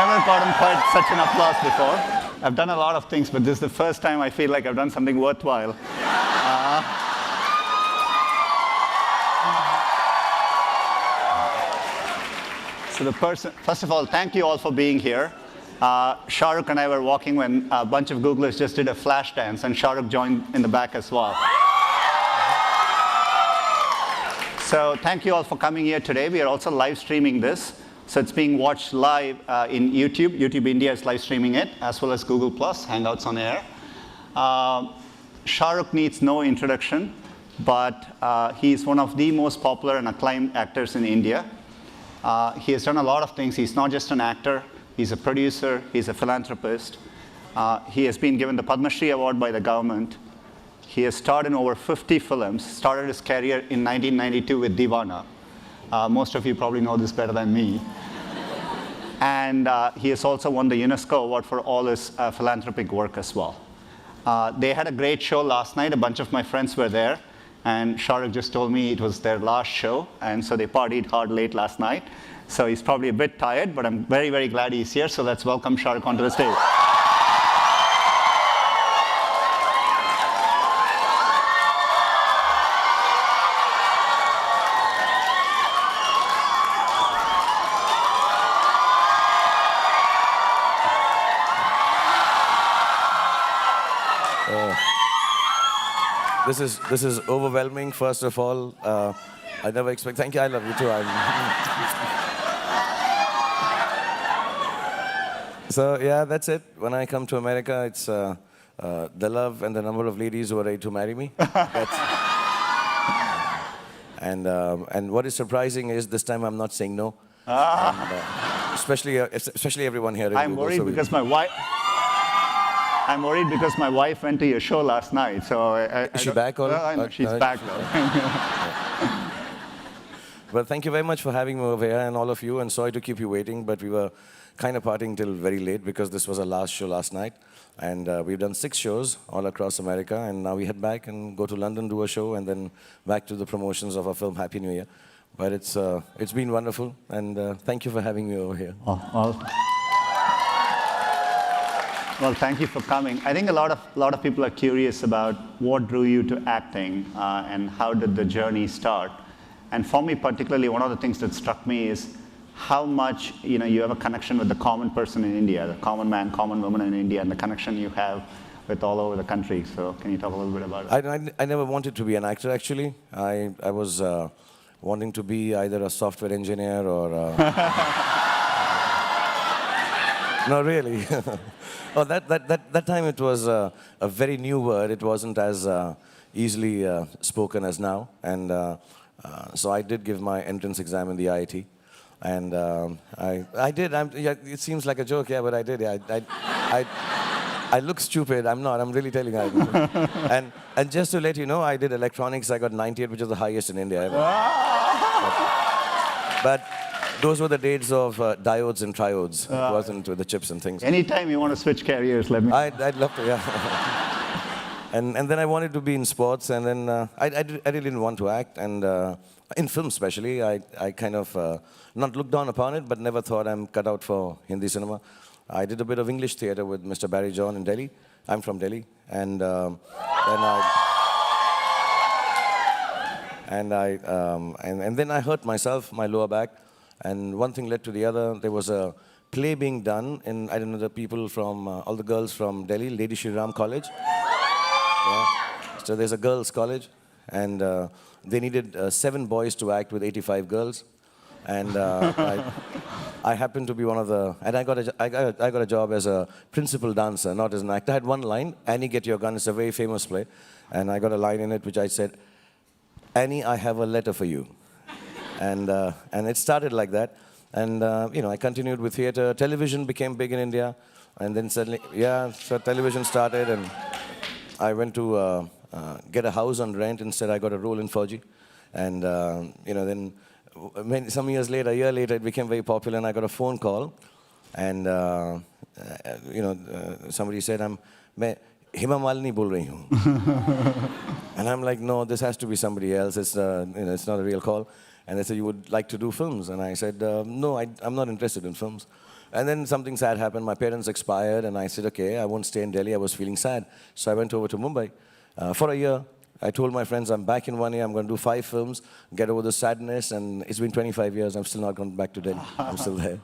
never gotten quite such an applause before. I've done a lot of things, but this is the first time I feel like I've done something worthwhile. First of all, thank you all for being here. Shahrukh and I were walking when a bunch of Googlers just did a flash dance, and Shahrukh joined in the back as well. So thank you all for coming here today. We are also live streaming this. So it's being watched live in YouTube. YouTube India is live streaming it, as well as Google+, Hangouts on Air. Shahrukh needs no introduction, but he's one of the most popular and acclaimed actors in India. He has done a lot of things. He's not just an actor. He's a producer. He's a philanthropist. He has been given the Padma Shri Award by the government. He has starred in over 50 films, started his career in 1992 with Deewana. Most of you probably know this better than me. And he has also won the UNESCO Award for all his philanthropic work as well. They had a great show last night. A bunch of my friends were there. And Shahrukh just told me it was their last show. And so they partied hard late last night. So he's probably a bit tired, but I'm very, very glad he's here. So let's welcome Shahrukh onto the stage. This is overwhelming. First of all, I never expect. Thank you. I love you too. So yeah, that's it. When I come to America, it's the love and the number of ladies who are ready to marry me. And what is surprising is this time I'm not saying no. And, especially everyone here. I'm worried because my wife. I'm worried because my wife went to your show last night, so Is she back? Or? I know she's back now. Well, thank you very much for having me over here, and all of you, and sorry to keep you waiting, but we were kind of partying till very late because this was our last show last night, and we've done 6 shows all across America, and now we head back and go to London, do a show, and then back to the promotions of our film Happy New Year. But it's been wonderful, and thank you for having me over here. Well, thank you for coming. I think a lot of people are curious about what drew you to acting and how did the journey start. And for me particularly, one of the things that struck me is how much you have a connection with the common person in India, the common man, common woman in India, and the connection you have with all over the country. So can you talk a little bit about it? I never wanted to be an actor, actually. I was wanting to be either a software engineer or... No, really. Oh, that time it was a very new word. It wasn't as easily spoken as now. And so I did give my entrance exam in the IIT. And I did. It seems like a joke, yeah, but I did. Yeah, I look stupid. I'm not. I'm really telling you. And just to let you know, I did electronics. I got 98, which is the highest in India ever. But those were the days of diodes and triodes. It wasn't with the chips and things. Anytime you want to switch careers, let me know. I'd love to, yeah. and then I wanted to be in sports, and then I really didn't want to act. And in film especially, I kind of not looked down upon it, but never thought I'm cut out for Hindi cinema. I did a bit of English theatre with Mr. Barry John in Delhi. I'm from Delhi. And then I hurt myself, my lower back. And one thing led to the other. There was a play being done in, I don't know, the people from, all the girls from Delhi, Lady Shri Ram College. Yeah. So there's a girls' college, and they needed 7 boys to act with 85 girls. And I happened to be one of the, and I got a job as a principal dancer, not as an actor. I had one line, Annie, get your gun. It's a very famous play. And I got a line in it which I said, Annie, I have a letter for you. And it started like that. And, I continued with theater. Television became big in India. And then suddenly, so television started. And I went to get a house on rent. Instead, I got a role in Fauji. And, then some years later, a year later, it became very popular. And I got a phone call. And, somebody said, I'm Hema Malini bol rahi hu. And I'm like, no, this has to be somebody else. It's, it's not a real call. And they said, you would like to do films? And I said, no, I'm not interested in films. And then something sad happened. My parents expired, and I said, okay, I won't stay in Delhi. I was feeling sad. So I went over to Mumbai for a year. I told my friends, I'm back in 1 year. I'm going to do 5 films, get over the sadness. And it's been 25 years. I'm still not gone back to Delhi. I'm still there.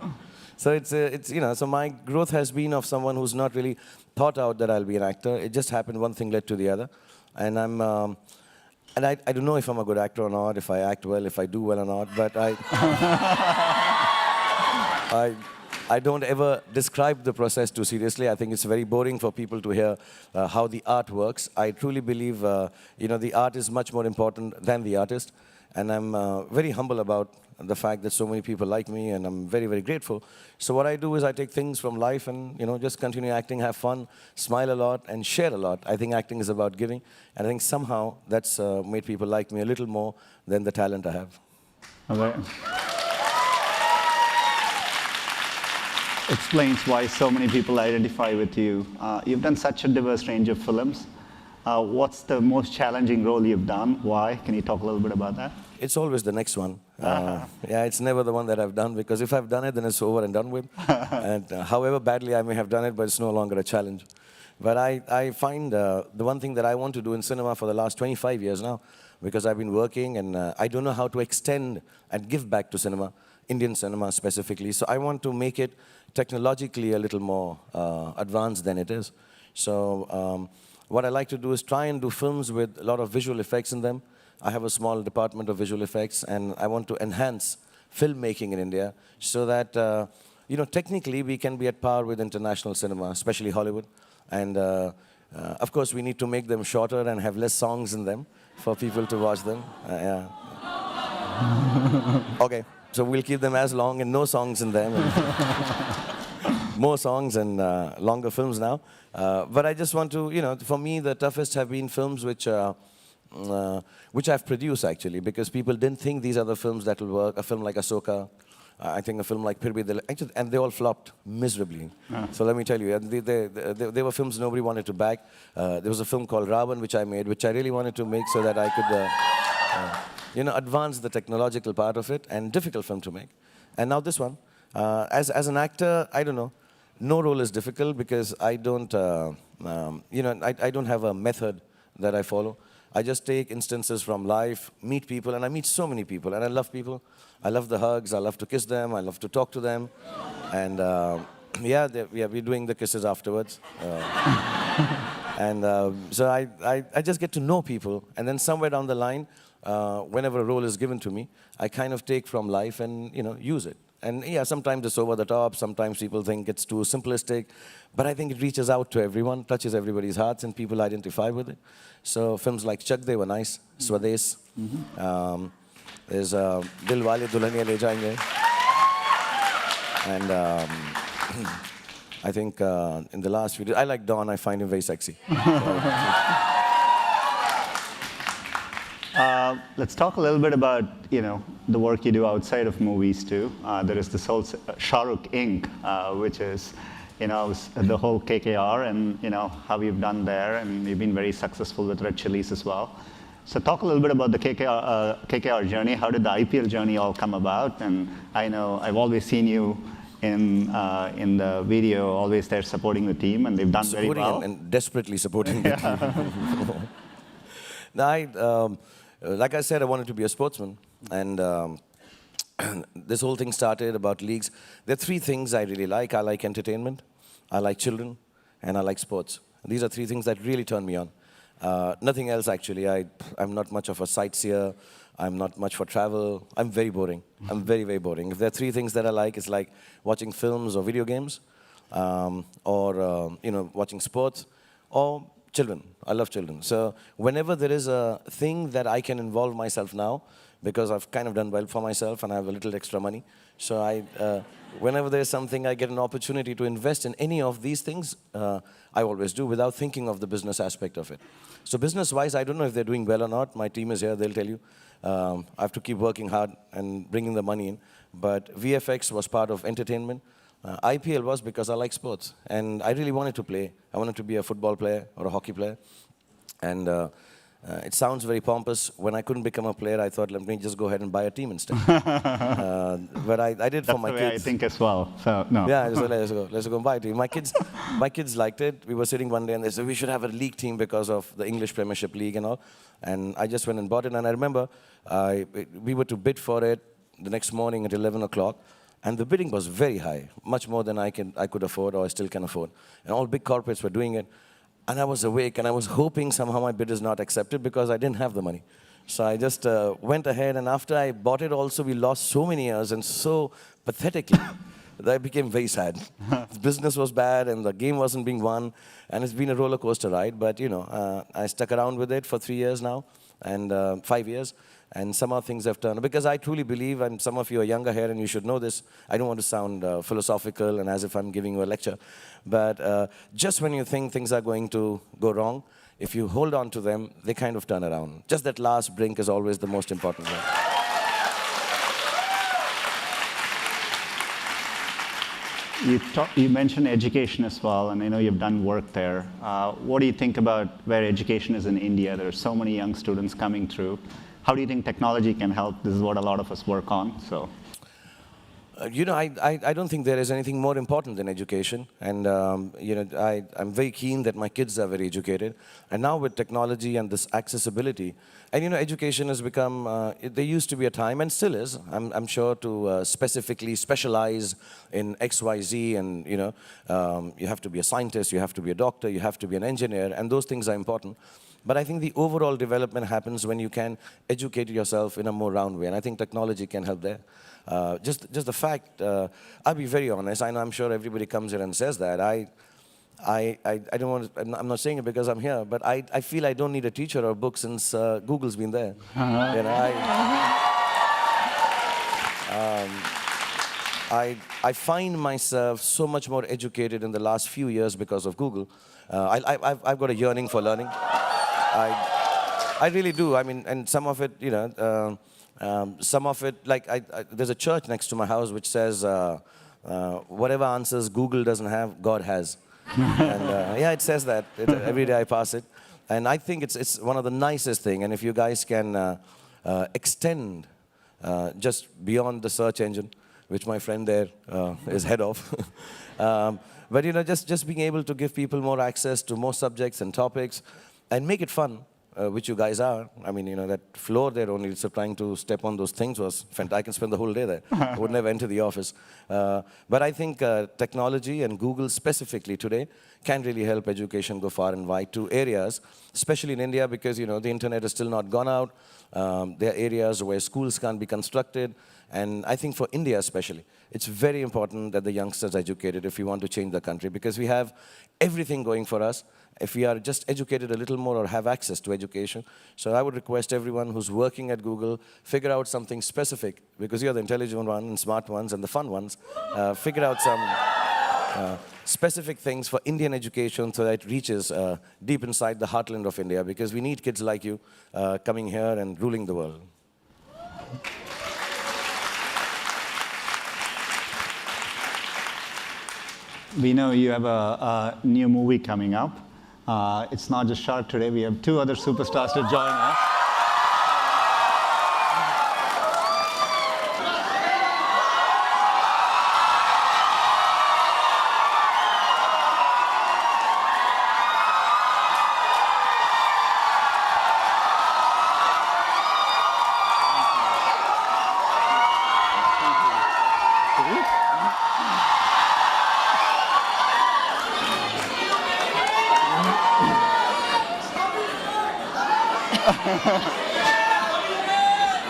So it's you know, so my growth has been of someone who's not really thought out that I'll be an actor. It just happened, one thing led to the other. And I don't know if I'm a good actor or not, if I act well, if I do well or not, but I don't ever describe the process too seriously. I think it's very boring for people to hear how the art works. I truly believe, you know, the art is much more important than the artist. And I'm very humble about the fact that so many people like me, and I'm very, very grateful. So what I do is I take things from life and, you know, just continue acting, have fun, smile a lot, and share a lot. I think acting is about giving, and I think somehow that's made people like me a little more than the talent I have. All right. Explains why so many people identify with you. You've done such a diverse range of films. What's the most challenging role you've done? Why? Can you talk a little bit about that? It's always the next one. Yeah, it's never the one that I've done, because if I've done it, then it's over and done with. And however badly I may have done it, but it's no longer a challenge. But I find the one thing that I want to do in cinema for the last 25 years now, because I've been working and I don't know how to extend and give back to cinema, Indian cinema specifically. So I want to make it technologically a little more advanced than it is. So what I like to do is try and do films with a lot of visual effects in them. I have a small department of visual effects, and I want to enhance filmmaking in India so that, you know, technically we can be at par with international cinema, especially Hollywood. And of course, we need to make them shorter and have less songs in them for people to watch them. Yeah. Okay, so we'll keep them as long and no songs in them. More songs and longer films now. But I just want to, you know, for me, the toughest have been films which I've produced, actually, because people didn't think these are the films that will work. A film like Ahsoka, I think a film like Phir Bhi Dil, actually, and they all flopped miserably. So let me tell you, they were films nobody wanted to back. There was a film called Ravan, which I made, which I really wanted to make so that I could, you know, advance the technological part of it, and difficult film to make. And now this one. As an actor, I don't know. No role is difficult because I don't, you know, I don't have a method that I follow. I just take instances from life, meet people, and I meet so many people, and I love people. I love the hugs, I love to kiss them, I love to talk to them, and yeah, we're doing the kisses afterwards. And so I just get to know people, and then somewhere down the line, whenever a role is given to me, I kind of take from life and, you know, use it. And yeah, sometimes it's over the top, sometimes people think it's too simplistic, but I think it reaches out to everyone, touches everybody's hearts, and people identify with it. So films like Chak De were nice, Swades. There's Dil Wale Dulhaniya Le Jayenge. And I think in the last few days, I like Don, I find him very sexy. Let's talk a little bit about, you know, the work you do outside of movies too. There is this whole Shahrukh Inc., which is, you know, the whole KKR, and, you know, how you've done there, and you've been very successful with Red Chillies as well. So talk a little bit about the KKR journey. How did the IPL journey all come about? And I know I've always seen you in the video, always there supporting the team, and they've done very well. And desperately supporting the team. Now, like I said, I wanted to be a sportsman, and this whole thing started about leagues. There are 3 things I really like. I like entertainment, I like children, and I like sports. These are 3 things that really turn me on. Nothing else, actually. I'm not much of a sightseer. I'm not much for travel. I'm very boring. I'm very, very boring. If there are 3 things that I like, it's like watching films or video games, or you know, watching sports, or children. I love children. So whenever there is a thing that I can involve myself now, because I've kind of done well for myself and I have a little extra money, so whenever there's something I get an opportunity to invest in any of these things, I always do without thinking of the business aspect of it. So business-wise, I don't know if they're doing well or not. My team is here, they'll tell you. I have to keep working hard and bringing the money in. But VFX was part of entertainment. IPL was because I like sports, and I really wanted to play. I wanted to be a football player or a hockey player. And It sounds very pompous. When I couldn't become a player, I thought, let me just go ahead and buy a team instead. But I did for my That's the way kids. I think as well. So no. Yeah, I just said, let's go and buy a team. My kids liked it. We were sitting one day and they said, we should have a league team because of the English Premiership League and all. And I just went and bought it. And I remember we were to bid for it the next morning at 11 o'clock. And the bidding was very high, much more than I could afford or I still can afford. And all big corporates were doing it. And I was awake and I was hoping somehow my bid is not accepted because I didn't have the money. So I just went ahead, and after I bought it also, we lost so many years and so pathetically that I became very sad. The business was bad and the game wasn't being won, and it's been a roller coaster ride. But you know, I stuck around with it for 3 years now, and 5 years, and somehow things have turned. Because I truly believe, and some of you are younger here and you should know this, I don't want to sound philosophical and as if I'm giving you a lecture, but just when you think things are going to go wrong, if you hold on to them, they kind of turn around. Just that last brink is always the most important one. You mentioned education as well, and I know you've done work there. What do you think about where education is in India? There are so many young students coming through. How do you think technology can help? This is what a lot of us work on. So. You know, I don't think there is anything more important than education. And, you know, I'm very keen that my kids are very educated. And now with technology and this accessibility, and, you know, education has become, there used to be a time, and still is, I'm sure, to specifically specialize in X, Y, Z. And, you know, you have to be a scientist, you have to be a doctor, you have to be an engineer, and those things are important. But I think the overall development happens when you can educate yourself in a more round way. And I think technology can help there. Just the fact, I'll be very honest, I'm sure everybody comes here and says that. I don't want to, I'm not saying it because I'm here, but I feel I don't need a teacher or a book since Google's been there. You know, I find myself so much more educated in the last few years because of Google. I've got a yearning for learning. I really do. I mean, and some of it, you know, some of it, like there's a church next to my house which says, whatever answers Google doesn't have, God has. And yeah, it says that. Every day I pass it. And I think it's one of the nicest things. And if you guys can extend just beyond the search engine, which my friend there is head of. But you know, just being able to give people more access to more subjects and topics and make it fun. Which you guys are. I mean, you know, that floor there only, so trying to step on those things was fantastic. I can spend the whole day there. I would never enter the office. But I think technology and Google specifically today can really help education go far and wide to areas, especially in India because, you know, the internet has still not gone out. There are areas where schools can't be constructed. And I think for India especially, it's very important that the youngsters are educated if we want to change the country because we have everything going for us. If we are just educated a little more or have access to education. So I would request everyone who's working at Google, figure out something specific, because you're the intelligent ones and smart ones and the fun ones. Figure out some specific things for Indian education so that it reaches deep inside the heartland of India, because we need kids like you coming here and ruling the world. We know you have a new movie coming up. It's not just Shahrukh today. We have two other superstars to join us.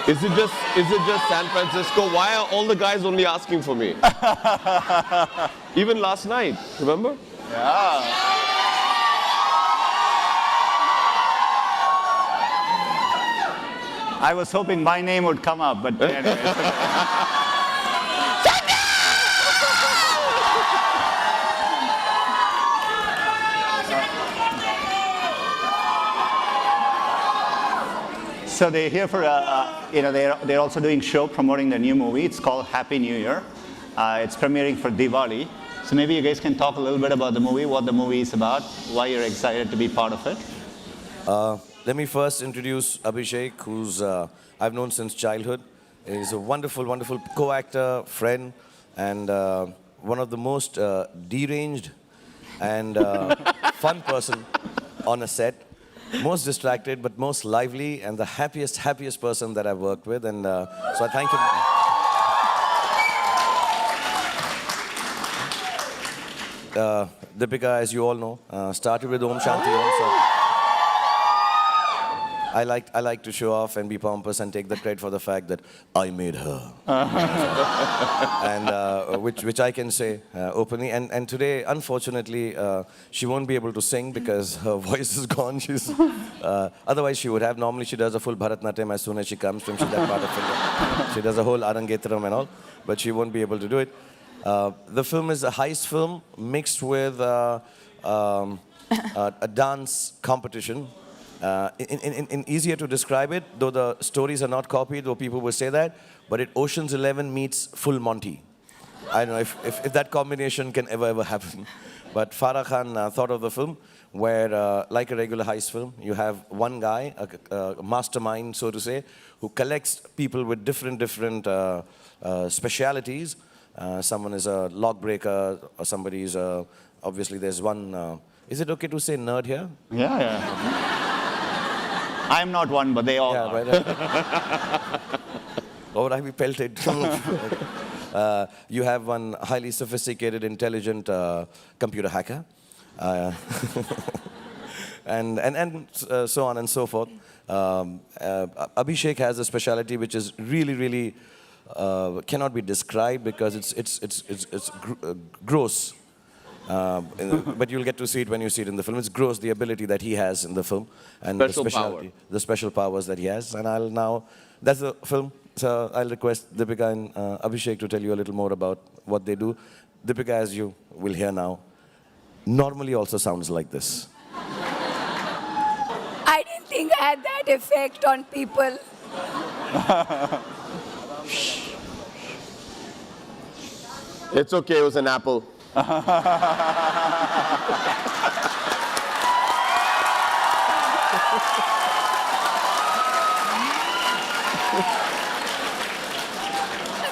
Is it just San Francisco? Why are all the guys only asking for me? Even last night, remember? Yeah. I was hoping my name would come up, but anyway. So they're here for, you know, they're also doing show promoting their new movie. It's called Happy New Year. It's premiering for Diwali. So maybe you guys can talk a little bit about the movie, what the movie is about, why you're excited to be part of it. let me first introduce Abhishek, who's I've known since childhood. He's a wonderful, wonderful co-actor, friend, and one of the most deranged and fun person on a set. Most distracted, but most lively, and the happiest, happiest person that I've worked with. And so I thank him. Deepika, as you all know, started with Om Shanti Om. So I like to show off and be pompous and take the credit for the fact that I made her, and which I can say openly. And today, unfortunately, she won't be able to sing because her voice is gone. She's otherwise she would have. Normally she does a full Bharatnatyam as soon as she comes from that part of India. She does a whole Arangetram and all, but she won't be able to do it. The film is a heist film mixed with a dance competition. In easier to describe it, though the stories are not copied, though people will say that, but Ocean's 11 meets Full Monty. I don't know if that combination can ever happen. But Farah Khan thought of the film where, like a regular heist film, you have one guy, a mastermind, so to say, who collects people with different specialities. Someone is a lock breaker, or somebody is obviously there's one. Is it okay to say nerd here? Yeah. I'm not one, but they all are. Right. Or I be pelted. You have one highly sophisticated, intelligent computer hacker, and so on and so forth. Abhishek has a specialty which is really cannot be described because it's gross. But you'll get to see it when you see it in the film. It's gross, the ability that he has in the film, and the special powers that he has. And I'll now, that's the film. So I'll request Deepika and Abhishek to tell you a little more about what they do. Deepika, as you will hear now, normally also sounds like this. I didn't think I had that effect on people. It's okay, it was an apple. I'm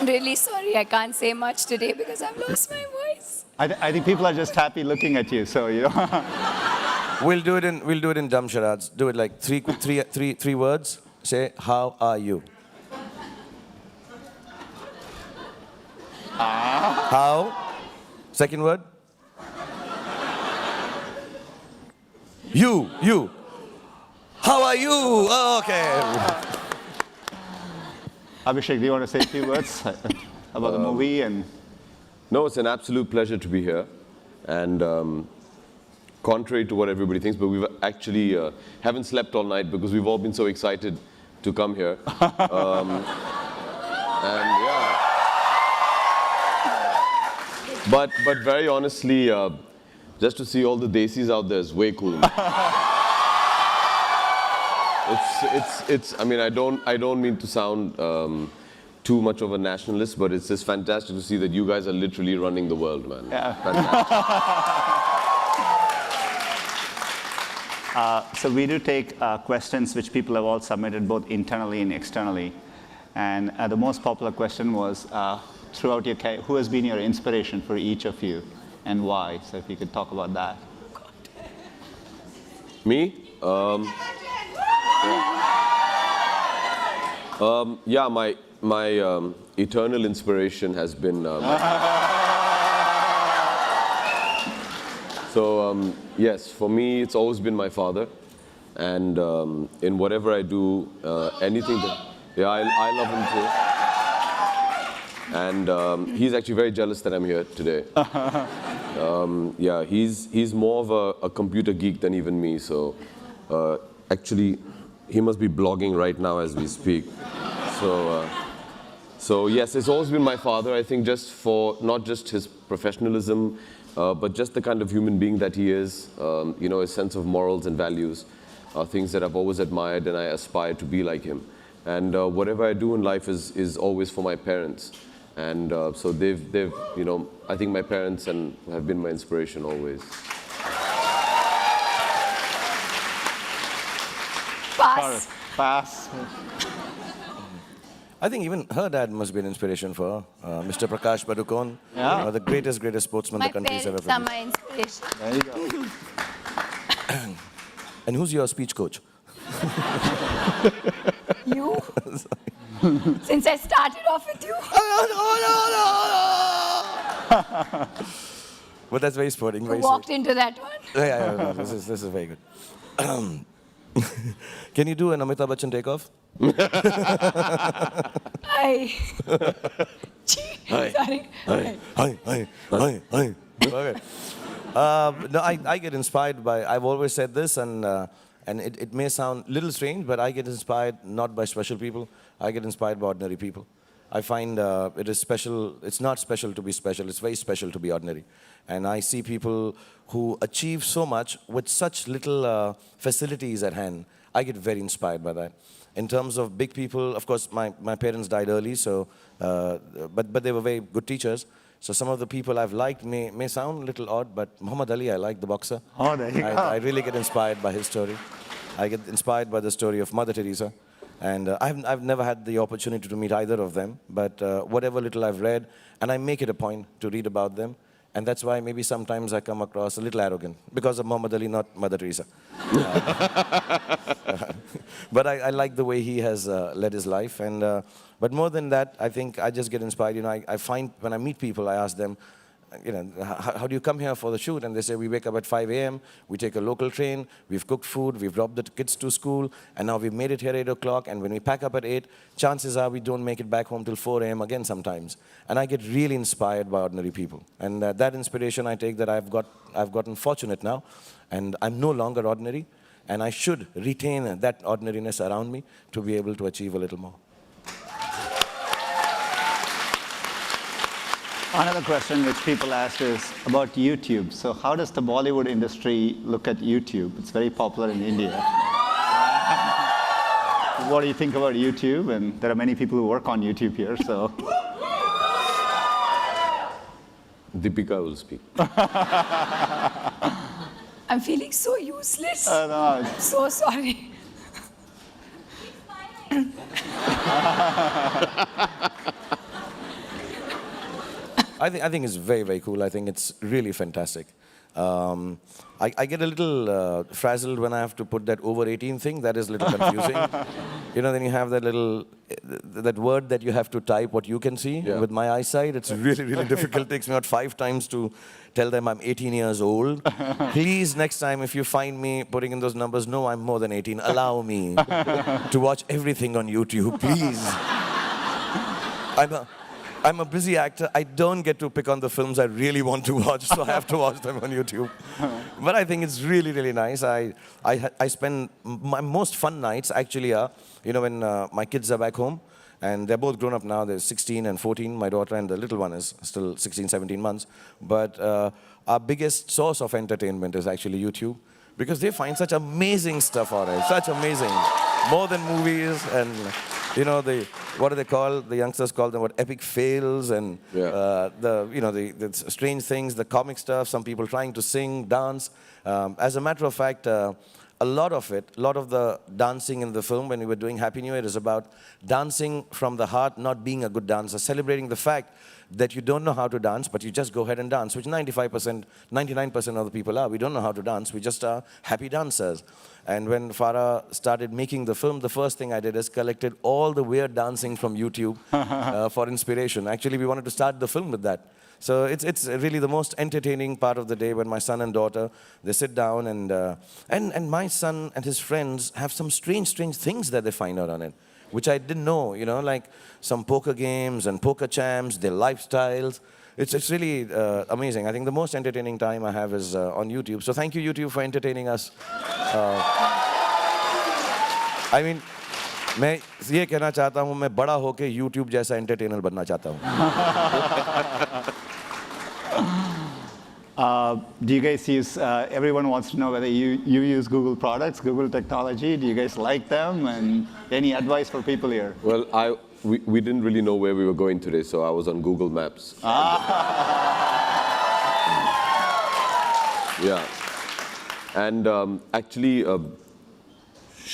really sorry I can't say much today because I've lost my voice. I think people are just happy looking at you, so you know. We'll do it in dumb charades. Do it like three words. Say, how are you? How? Second word? You. How are you? Oh, okay. Abhishek, do you want to say a few words about the movie? And No, it's an absolute pleasure to be here. And contrary to what everybody thinks, but we've actually haven't slept all night because we've all been so excited to come here. And yeah. But very honestly, just to see all the desis out there is way cool. I mean, I don't mean to sound too much of a nationalist, but it's just fantastic to see that you guys are literally running the world, man. yeah. So we do take questions which people have all submitted both internally and externally. And the most popular question was, throughout your career, who has been your inspiration for each of you and why? So if you could talk about that. Me? Yeah, my eternal inspiration has been. So yes, for me, it's always been my father, and in whatever I do, anything that, yeah, I love him too, and he's actually very jealous that I'm here today. Yeah, he's more of a computer geek than even me, so actually, he must be blogging right now as we speak. So yes, it's always been my father. I think just for not just his professionalism, but just the kind of human being that he is. You know, his sense of morals and values are things that I've always admired, and I aspire to be like him. And whatever I do in life is always for my parents. And so they've, you know, I think my parents have been my inspiration always. Pass. Pass. I think even her dad must be an inspiration for her. Mr. Prakash Padukone, Yeah. the greatest sportsman My the country's ever parents are produced. my inspiration. There you go. And who's your speech coach? You? Since I started off with you. But that's very sporting, very Walked sweet. into that one. Yeah, this is very good. Can you do an Amitabh Bachchan takeoff? I. Sorry. Hi. Okay. No, I get inspired by, I've always said this, and it may sound a little strange, but I get inspired not by special people. I get inspired by ordinary people. I find it is special, it's not special to be special, it's very special to be ordinary. And I see people who achieve so much with such little facilities at hand. I get very inspired by that. In terms of big people, of course, my parents died early, so, but they were very good teachers. So some of the people I've liked may sound a little odd, but Muhammad Ali, I like, the boxer. Oh, there you go. I really get inspired by his story. I get inspired by the story of Mother Teresa. And I've never had the opportunity to meet either of them, but whatever little I've read, and I make it a point to read about them. And that's why maybe sometimes I come across a little arrogant, because of Muhammad Ali, not Mother Teresa. But I like the way he has led his life. And, but more than that, I think I just get inspired. You know, I find when I meet people, I ask them, you know, how do you come here for the shoot? And they say, we wake up at 5 a.m., we take a local train, we've cooked food, we've dropped the kids to school, and now we've made it here at 8 o'clock, and when we pack up at 8, chances are we don't make it back home till 4 a.m. again sometimes. And I get really inspired by ordinary people. And that inspiration I take that I've gotten fortunate now, and I'm no longer ordinary, and I should retain that ordinariness around me to be able to achieve a little more. Another question which people ask is about YouTube. So how does the Bollywood industry look at YouTube? It's very popular in India. What do you think about YouTube? And there are many people who work on YouTube here, so. Deepika will speak. I'm feeling so useless. No, So sorry. I think it's very, very cool. I think it's really fantastic. I get a little frazzled when I have to put that over 18 thing. That is a little confusing. You know, then you have that little, that word that you have to type what you can see. Yeah. With my eyesight, it's really, really difficult. It takes me about 5 times to tell them I'm 18 years old. Please, next time, if you find me putting in those numbers, no, I'm more than 18. Allow me to watch everything on YouTube, please. I'm a busy actor. I don't get to pick on the films I really want to watch, so I have to watch them on YouTube. But I think it's really, really nice. I spend my most fun nights actually are, you know, when my kids are back home, and they're both grown up now. They're 16 and 14, my daughter, and the little one is still 16, 17 months. But our biggest source of entertainment is actually YouTube, because they find such amazing stuff on it, such amazing, more than movies. And you know, what do they call, the youngsters call them, what, epic fails, and the strange things, the comic stuff, some people trying to sing, dance. As a matter of fact, a lot of the dancing in the film when we were doing Happy New Year is about dancing from the heart, not being a good dancer, celebrating the fact that you don't know how to dance, but you just go ahead and dance, which 95%, 99% of the people are. We don't know how to dance, we just are happy dancers. And when Farah started making the film, the first thing I did is collected all the weird dancing from YouTube for inspiration. Actually, we wanted to start the film with that. So it's really the most entertaining part of the day when my son and daughter, they sit down, and my son and his friends have some strange things that they find out on it, which I didn't know, you know, like some poker games and poker champs, their lifestyles. It's really amazing. I think the most entertaining time I have is on YouTube. So thank you, YouTube, for entertaining us. I mean, मैं ये कहना चाहता हूँ, मैं बड़ा होके YouTube जैसा entertainer बनना चाहता हूँ. Do you guys use, everyone wants to know whether you use Google products, Google technology. Do you guys like them? And any advice for people here? Well, we didn't really know where we were going today, so I was on Google Maps. Yeah. And actually,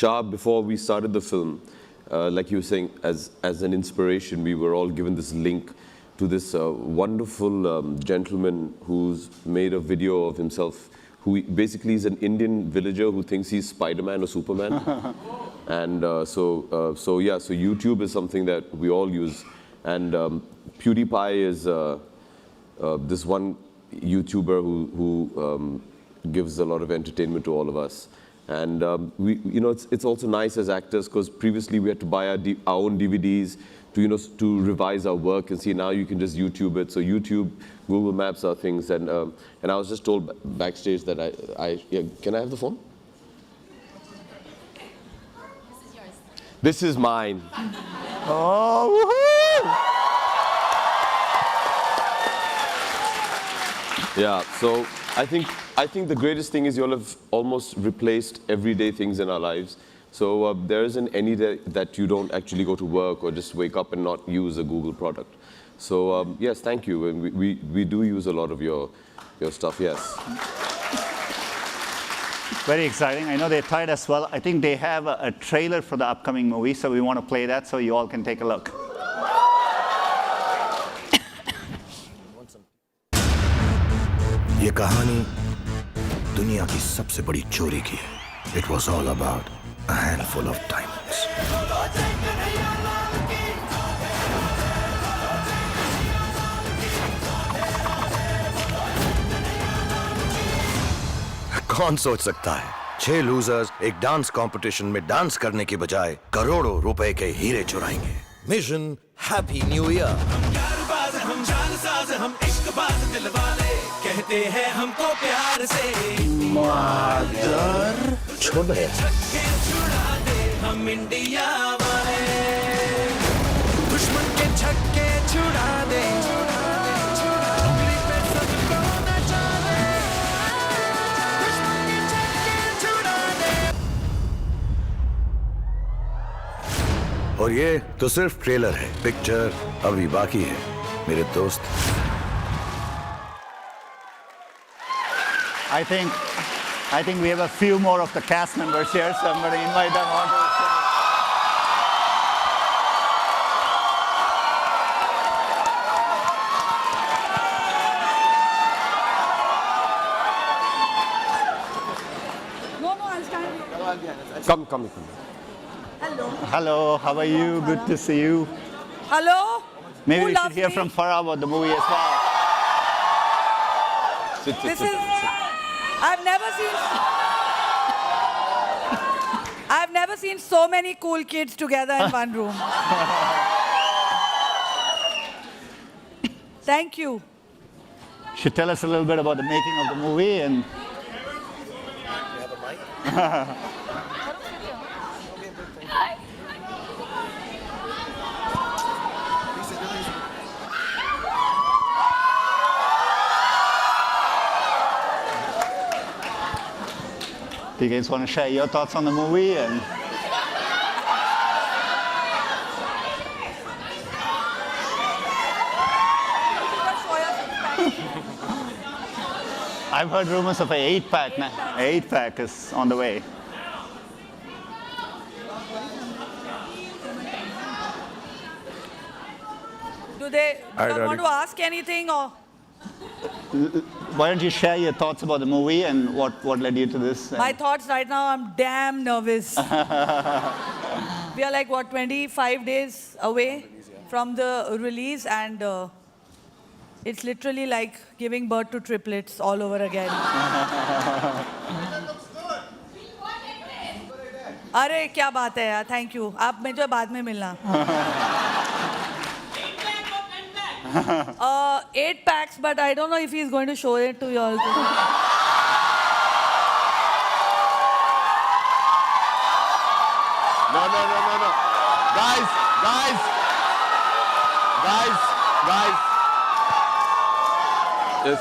Shah, before we started the film, like you were saying, as an inspiration, we were all given this link to this wonderful gentleman who's made a video of himself, who basically is an Indian villager who thinks he's Spider-Man or Superman. And so YouTube is something that we all use. And PewDiePie is this one YouTuber who gives a lot of entertainment to all of us. And it's also nice as actors, because previously we had to buy our own DVDs to revise our work, and see now you can just YouTube it. So YouTube, Google Maps are things. And I was just told backstage that can I have the phone? This is yours. This is mine. Oh, woohoo! Yeah, so I think the greatest thing is you all have almost replaced everyday things in our lives. So there isn't any day that you don't actually go to work or just wake up and not use a Google product. So yes, thank you. And we do use a lot of your stuff, yes. Very exciting. I know they're tired as well. I think they have a trailer for the upcoming movie, so we want to play that so you all can take a look. ये कहानी दुनिया की सबसे बड़ी चोरी की है. It was all about a handful of diamonds. कौन सोच सकता है 6 लूजर्स एक डांस कंपटीशन में डांस करने के बजाय करोड़ों रुपए के हीरे चुराएंगे. मिशन हैप्पी न्यू ईयर. हम जानसाज हम इश्कबाज दिलवाले कहते हैं हमको प्यार से मादर छोड़ दे. छक्के छुड़ा दे हम इंडिया वाले दुश्मन के छक्के छुड़ा दे उंगली पे सबको नचा दे दुश्मन के छक्के छुड़ा दे. और ये तो सिर्फ ट्रेलर है. पिक्चर अभी बाकी है मेरे दोस्त. I think we have a few more of the cast members here, so I'm going to invite them on to the stage. No, I'll stand here. Come. Hello. Hello, how are you? Good to see you. Hello? Maybe Who we should loves hear me? from Farah about the movie as well. This is... I've never seen so many cool kids together in one room. Thank you. Should tell us a little bit about the making of the movie and... Do you guys want to share your thoughts on the movie? And I've heard rumors of an 8-pack now. An 8-pack is on the way. Do they Alright, want to ask anything or... Why don't you share your thoughts about the movie and what led you to this? My thoughts right now, I'm damn nervous. We are like, 25 days away from the release, and it's literally like giving birth to triplets all over again. अरे क्या बात है यार, thank you. आप मुझे बाद में मिलना. 8 packs, but I don't know if he's going to show it to you all. No. Guys.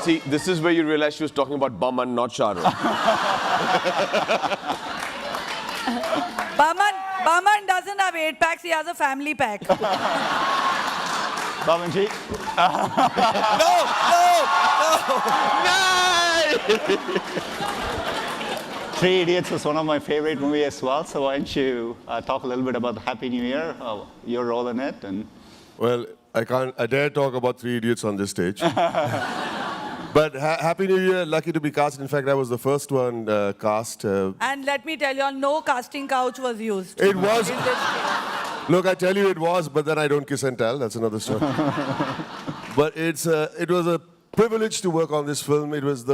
See, this is where you realize she was talking about Baman, not Shahrukh. Baman doesn't have 8 packs, he has a family pack. Babanji? Three Idiots was one of my favorite movies as well. So why don't you talk a little bit about the Happy New Year, your role in it, and Well, I dare talk about Three Idiots on this stage. But Happy New Year, lucky to be cast. In fact, I was the first one cast. And let me tell you all, no casting couch was used. It was. In this case. Look, I tell you it was, but then I don't kiss and tell. That's another story. But it was a privilege to work on this film. It was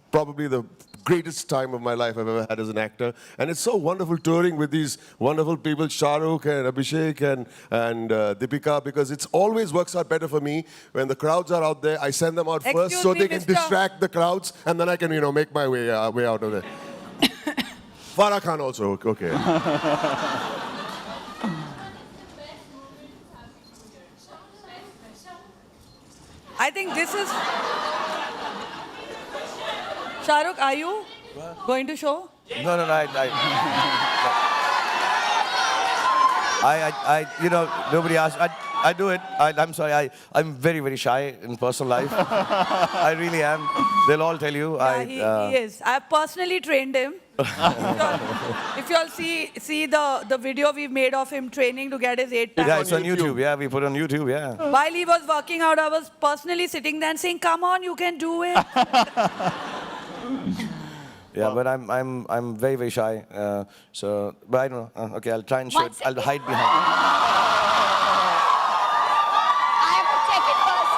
probably the greatest time of my life I've ever had as an actor. And it's so wonderful touring with these wonderful people, Shahrukh and Abhishek and Deepika, because it always works out better for me when the crowds are out there. I send them out first Excuse so me, they can Mr. distract the crowds, and then I can, make my way out of there. Farah Khan also, okay. I think this is... Shahrukh, are you going to show? No, nobody asked. I do it. I'm sorry. I'm very, very shy in personal life. I really am. They'll all tell you. Yeah, he is. I've personally trained him. If you all see the video we've made of him training to get his 8 packs. Yeah, it's on YouTube. Yeah, we put it on YouTube. Yeah. While he was working out, I was personally sitting there and saying, "Come on, you can do it." Yeah, but I'm very, very shy. But I don't know. Okay, I'll try and show it. I'll hide behind it. I have to check it first.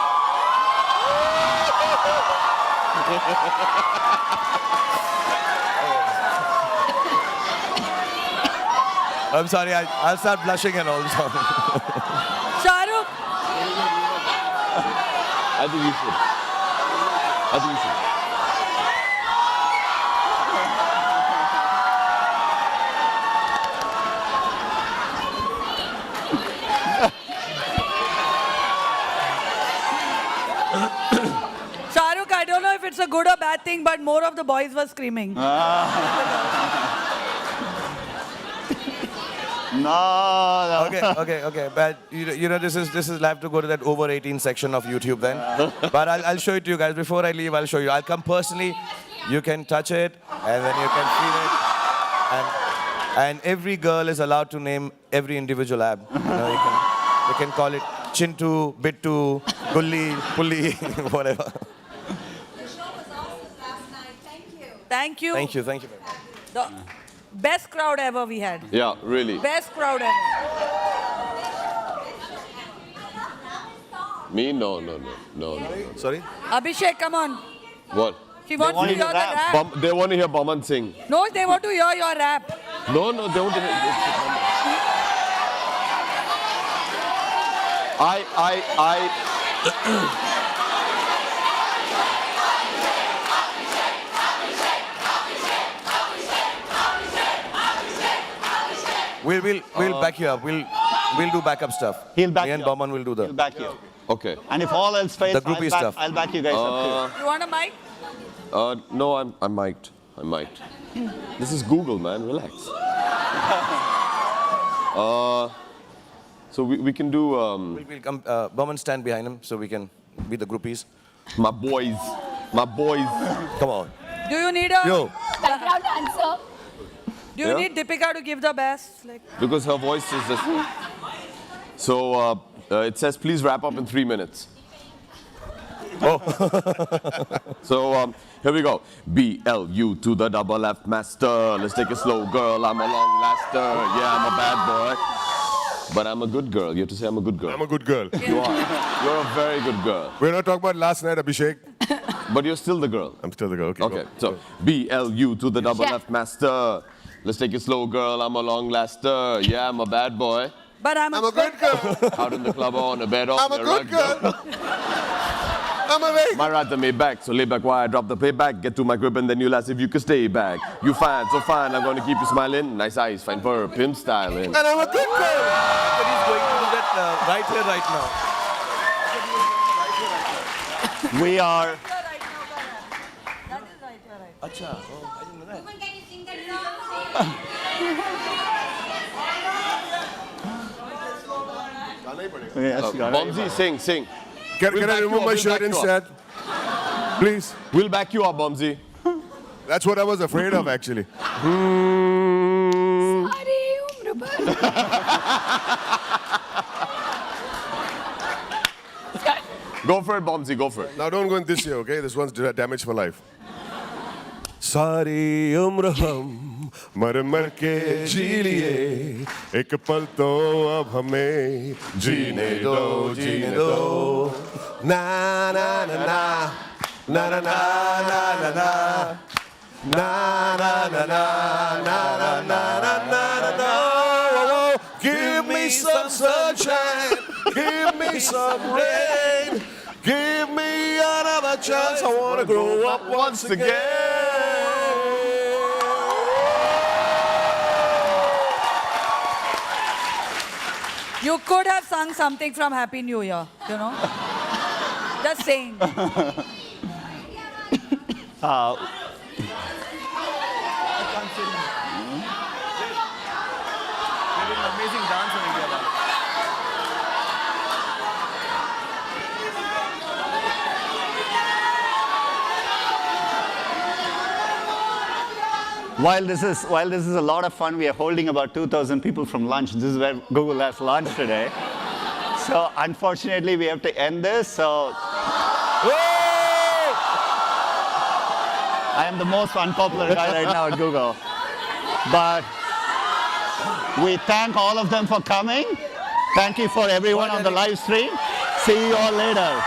I'm sorry. I'll start blushing and all. Shahrukh, I think you should. Shahrukh, I don't know if it's a good or bad thing, but more of the boys were screaming. no. Okay. But this is. I have to go to that over 18 section of YouTube then. But I'll show it to you guys. Before I leave, I'll show you. I'll come personally. You can touch it, and then you can feel it. And every girl is allowed to name every individual ab. You can call it Chintu, Bittu, Gulli, Pulli, whatever. The show was awesome last night. Thank you. Thank you. The best crowd ever we had. Yeah, really. Best crowd ever. Me? No. Sorry? Abhishek, come on. What? He wants to hear the rap. They want to hear Baman sing. No, they want to hear your rap. No, they want to hear. We'll back you up. We'll do backup stuff. He'll back Me and you up. Baman will do He'll back you. Okay. And if all else fails, The groupie stuff. I'll back you guys up You want a mic? No, I'm mic'd. This is Google, man. Relax. So we can do. We'll come. Baman, stand behind him so we can be the groupies. My boys. Come on. Do you need a... Yo. Background dancer. Do you need Deepika to give the best? Because her voice is just. So it says, please wrap up in 3 minutes. So here we go. BLU to the double F master. Let's take it slow, girl. I'm a long laster. Yeah, I'm a bad boy. But I'm a good girl. You have to say I'm a good girl. I'm a good girl. You are. You're a very good girl. We're not talking about last night, Abhishek. But you're still the girl. I'm still the girl. Okay, so BLU to the double F master. Let's take it slow, girl. I'm a long laster. Yeah, I'm a bad boy. But I'm a good girl. Out in the club or on a bed or I'm a good girl. I'm awake. My ride me back, so lay back while I drop the payback. Get to my grip and then you'll ask if you could stay back. You fine, so fine, I'm gonna keep you smiling. Nice eyes, fine fur, pimp styling. And I'm a good girl. But he's going to do that right here, right now. We are. That is right, you're right. Acha. Oh, I didn't know that. Woman, can you sing that song? Yes, Bomzi, sing. Can I remove my shirt instead? Please. We'll back you up, Bomzi. That's what I was afraid of, actually. सारी उम्र भर Go for it, Bombsy, go for it. Now don't go in this year, okay? This one's damaged for life. सारी उम्र हम मर मर के जी लिए, एक पल तो अब हमें जीने दो, जीने दो. Na na na na, na na na na na na, na na na na na na na na na. Give me some sunshine, give me some rain, give me another chance. I wanna grow up once again. You could have sung something from Happy New Year, you know? Just saying. While this is a lot of fun, we are holding about 2,000 people from lunch. This is where Google has lunch today. So unfortunately, we have to end this. So I am the most unpopular guy right now at Google. But we thank all of them for coming. Thank you for everyone on the live stream. See you all later.